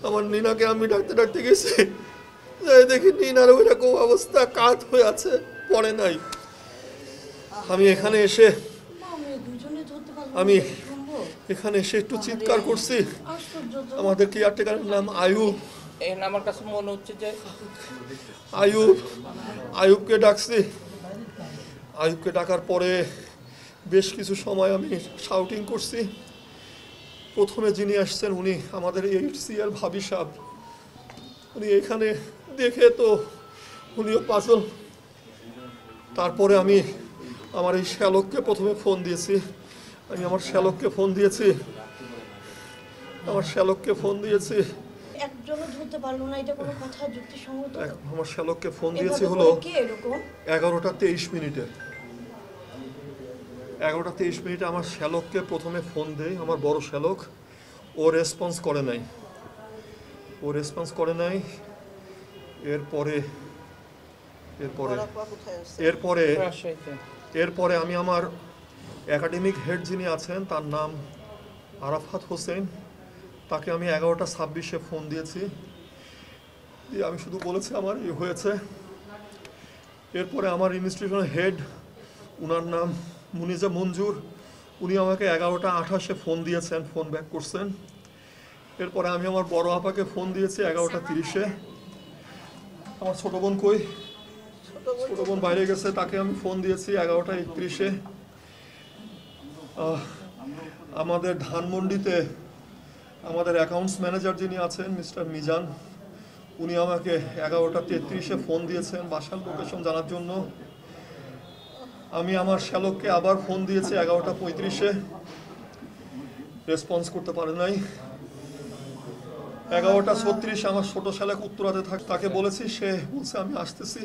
আমার নিনাকে আমি ডাকতে ডাকতে গেছি, দেখি নিনার ওইরকম অবস্থা, কাত হয়ে আছে, পড়ে নাই। আমি এখানে এসে একটু চিৎকার করছি। আমাদের কেয়ারটেকারের নাম আয়ুব। আমার কাছে মনে হচ্ছে যে আয়ুবকে ডাকছি। আয়ুবকে ডাকার পরে বেশ কিছু সময় আমি শাউটিং করছি। প্রথমে যিনি আসছেন উনি আমাদের এইচসিআর ভাবি সাহেব। উনি এখানে দেখে তো উনিও পাগল। তারপরে আমি আমার এই শ্যালককে প্রথমে ফোন দিয়েছি। আমার শ্যালককে ফোন দিয়েছি। আমার শ্যালককে ফোন দিয়েছি হলো 11টা 23 মিনিটে। 11টা 23 মিনিটে আমার শ্যালককে প্রথমে ফোন দেয়, আমার বড় শ্যালক। ও রেসপন্স করে নাই। এরপরে আমি আমার একাডেমিক হেড যিনি আছেন তার নাম আরাফাত হোসেন, তাকে আমি 11টা 26-এ ফোন দিয়েছি। আমি শুধু বলেছি আমার হয়েছে। এরপরে আমার ইনস্টিটিউশনের হেড, উনার নাম মুনিজা মঞ্জুর, উনি আমাকে 11টা 28-এ ফোন দিয়েছেন, ফোন ব্যাক করছেন। এরপরে আমি আমার বড় আপাকে ফোন দিয়েছি 11টা 30-এ। আমার ছোট বোন কই? ছোট বোন বাইরে গেছে, তাকে আমি ফোন দিয়েছি 11টা 31-এ। আমাদের ধানমন্ডিতে আমাদের অ্যাকাউন্টস ম্যানেজার যিনি আছেন মিস্টার মিজান, উনি আমাকে 11টা 33-এ ফোন দিয়েছেন বাসার লোকেশন জানার জন্য। আমি আমার শ্যালককে আবার ফোন দিয়েছি 11টা 35-এ, রেসপন্স করতে পারে নাই। 11টা 36 আমার ছোট শ্যালক উত্তরাতে তাকে বলেছি, সে বলছে আমি আসতেছি।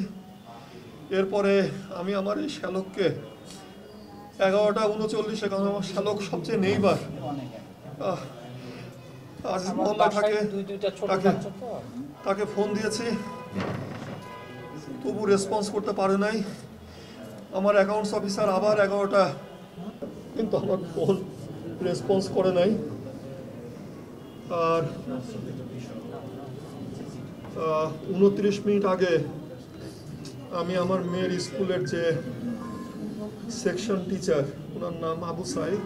এরপরে আমি আমার এই শ্যালককে 11টা 39-এ, কারণ আমার শ্যালক সবচেয়ে নেইবার তাকে ফোন দিয়েছি, তবু রেসপন্স করতে পারে নাই। আমার অ্যাকাউন্টস অফিসার আবার 11টা, কিন্তু আমার ফোন রেসপন্স করে নাই। আর 29 মিনিট আগে আমি আমার মেয়ের স্কুলের যে সেকশন টিচার, ওনার নাম আবু সাইদ,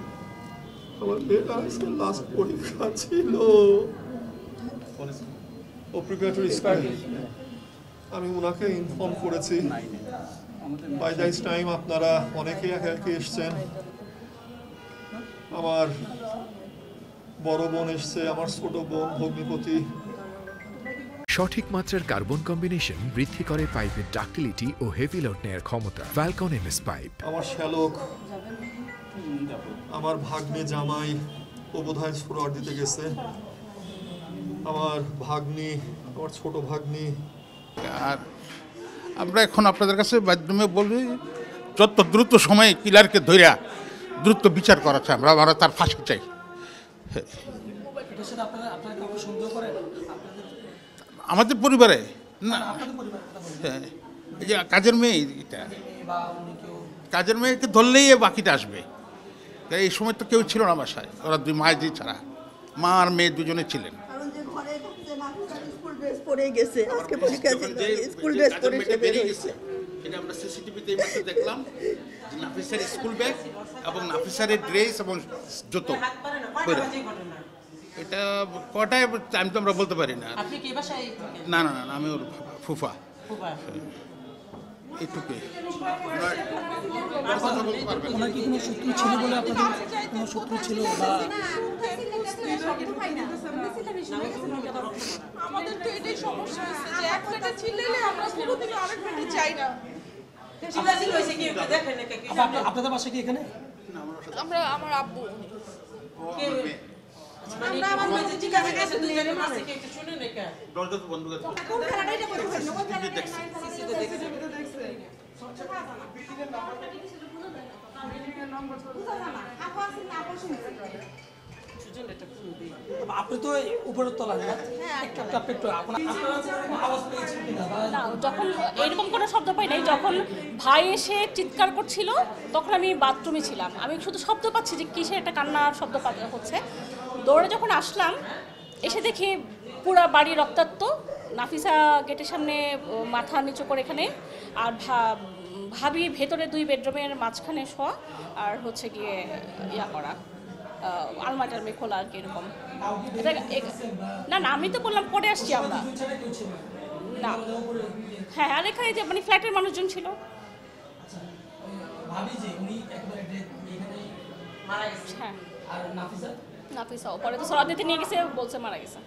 আমার মেয়ের আজকে লাস্ট পরীক্ষা ছিল, ও প্রিপারেটরি স্কুলে, আমি ওনাকে ইনফর্ম করেছি। বাই দিস টাইম আপনারা অনেকেই একে একে এসছেন। আমার বড় বোন এসছে, আমার ছোট বোন, ভগ্নিপতি। সঠিক মাত্রার কার্বন কম্বিনেশন বৃদ্ধি করে পাইপের ডাক্টিলিটি ও হেভি লোড নেয়ার ক্ষমতা। Falcon MS pipe. আমার শ্যালক, আমার ভাগ্নে জামাই, ও বোধহয় সুরার দিতে গেছে। আমার ভাগ্নি, আমার ছোট ভাগ্নি। আর আমরা এখন আপনাদের কাছে মাধ্যমে বলি, যত দ্রুত সময়ে কিলারকে ধরিয়া দ্রুত বিচার করা চাই। আমরা তার ফাঁসি চাই। আমাদের পরিবারে না, এই যে কাজের মেয়ে, কাজের মেয়েকে ধরলেই বাকিটা আসবে। এই সময় তো কেউ ছিল না বাসায়, ওরা দুই মাঝি ছাড়া, মা আর মেয়ে দুজনে ছিলেন। এটা আমরা সিসিটিভিতে দেখলাম, নাফিসার স্কুল ব্যাগ এবং নাফিসারের ড্রেস এবং জুতো। এটা কটায় টাইম তো আমরা বলতে পারি না। না না না, আমি ওর ফুফা। এইটুকুই। ওনার কি কোনো শত্রু ছিল বলে আপনাদের কোনো শত্রু ছিল বা? আমাদের তো এটাই সমস্যা হচ্ছে যে এক ফ্ল্যাটে ছিলেলে আমরা কোনোদিনও আরেক ফ্ল্যাটে চাই না। আপনাদের বাসা কি এখানে? আমরা আমার আব্বু আপনি তো উপরের তলা না, যখন এরকম কোনো শব্দ পাই নাই, যখন ভাই এসে চিৎকার করছিল তখন আমি বাথরুমে ছিলাম। আমি শুধু শব্দ পাচ্ছি যে কিসের একটা কান্নার শব্দ হচ্ছে। দৌড়ে যখন আসলাম, এসে দেখি পুরা বাড়ি রক্তাক্ত, নাফিসা গেটের সামনে মাথা নিচু করে এখানে, আর ভাবি ভেতরে 2 বেডরুমের মাঝখানে শোয়া, আর হচ্ছে গিয়ে ইয়া করা আলমারি খোলা আর কি এরকম। না না, আমি তো বললাম পরে আসছি আমরা। না হ্যাঁ, আর এখানে যে মানে ফ্ল্যাটের মানুষজন ছিল। হ্যাঁ, নাফিসা পরে তো সরাদিতে নিয়ে গেছে, বলছে মারা গেছে।